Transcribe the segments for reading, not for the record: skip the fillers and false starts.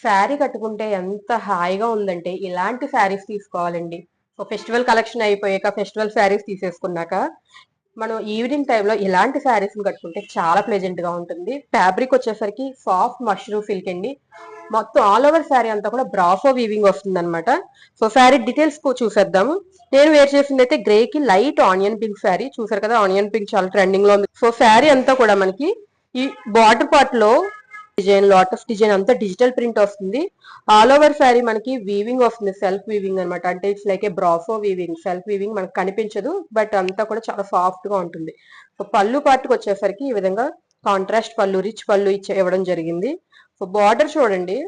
శారీ కట్టుకుంటే ఎంత హాయిగా ఉందంటే ఇలాంటి శారీస్ తీసుకోవాలండి. సో ఫెస్టివల్ కలెక్షన్ అయిపోయాక ఫెస్టివల్ శారీస్ తీసేసుకున్నాక మనం ఈవినింగ్ టైంలో ఇలాంటి శారీస్ కట్టుకుంటే చాలా ప్లెజెంట్ గా ఉంటుంది. ఫ్యాబ్రిక్ వచ్చేసరికి సాఫ్ట్ మష్రూమ్ సిల్క్ అండి. మొత్తం ఆల్ ఓవర్ శారీ అంతా కూడా బ్రాఫో వీవింగ్ వస్తుంది అనమాట. సో శారీ డీటెయిల్స్ చూసేద్దాము. నేను వేర్ చేసింది అయితే గ్రే కి లైట్ ఆనియన్ పింక్ శారీ. చూసారు కదా, ఆనియన్ పింక్ చాలా ట్రెండింగ్ లో ఉంది. సో శారీ అంతా కూడా మనకి ఈ బార్డర్ పార్ట్ లో డిజైన్, లోటస్ డిజైన్ అంతా డిజిటల్ ప్రింట్ వస్తుంది. ఆల్ ఓవర్ శారీ మనకి వీవింగ్ వస్తుంది, సెల్ఫ్ వీవింగ్ అనమాట. అంటే ఇట్స్ లైక్ ఏ బ్రాఫో వీవింగ్. సెల్ఫ్ వీవింగ్ మనకు కనిపించదు, బట్ అంతా కూడా చాలా సాఫ్ట్ గా ఉంటుంది. సో పళ్ళు పార్ట్కి వచ్చేసరికి ఈ విధంగా కాంట్రాస్ట్ పళ్ళు, రిచ్ పళ్ళు ఇవ్వడం జరిగింది. సో బార్డర్ చూడండి,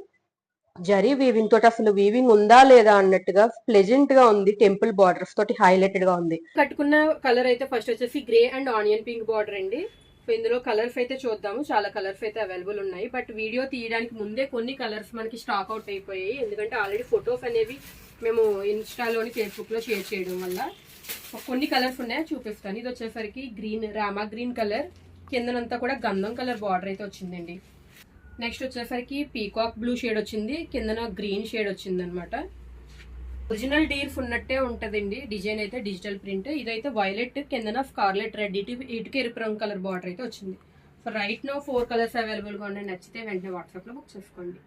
జరీ వీవింగ్ తోటి అసలు వీవింగ్ ఉందా లేదా అన్నట్టుగా ప్లెజెంట్ గా ఉంది. టెంపుల్ బార్డర్స్ తోటి హైలైటెడ్ గా ఉంది. కట్టుకున్న కలర్ అయితే ఫస్ట్ వచ్చేసి grey and onion pink border అండి. సో ఇందులో కలర్స్ అయితే చూద్దాము. చాలా కలర్స్ అయితే అవైలబుల్ ఉన్నాయి, బట్ వీడియో తీయడానికి ముందే కొన్ని కలర్స్ మనకి స్టాక్ అవుట్ అయిపోయాయి. ఎందుకంటే ఆల్రెడీ ఫొటోస్ అనేవి మేము ఇన్స్టాలోని ఫేస్బుక్ లో షేర్ చేయడం వల్ల కొన్ని కలర్స్ ఉన్నాయో చూపిస్తాను. ఇది వచ్చేసరికి గ్రీన్, రామా గ్రీన్ కలర్, కిందనంతా కూడా గంధం కలర్ బార్డర్ అయితే వచ్చిందండి. నెక్స్ట్ వచ్చేసరికి పీకాక్ బ్లూ షేడ్ వచ్చింది, కిందన గ్రీన్ షేడ్ వచ్చింది అనమాట. ఒరిజినల్ డీర్స్ ఉన్నట్టే ఉంటదండి. డిజైన్ అయితే డిజిటల్ ప్రింట్. ఇదైతే వైలెట్, కిందన స్కార్లెట్ రెడ్, ఇటుక ఎరుపు రంగు కలర్ బార్డర్ అయితే వచ్చింది. So right now 4 colours available గా ఉన్నాయి. నచ్చితే వెంటనే వాట్సాప్ లో బుక్ చేసుకోండి.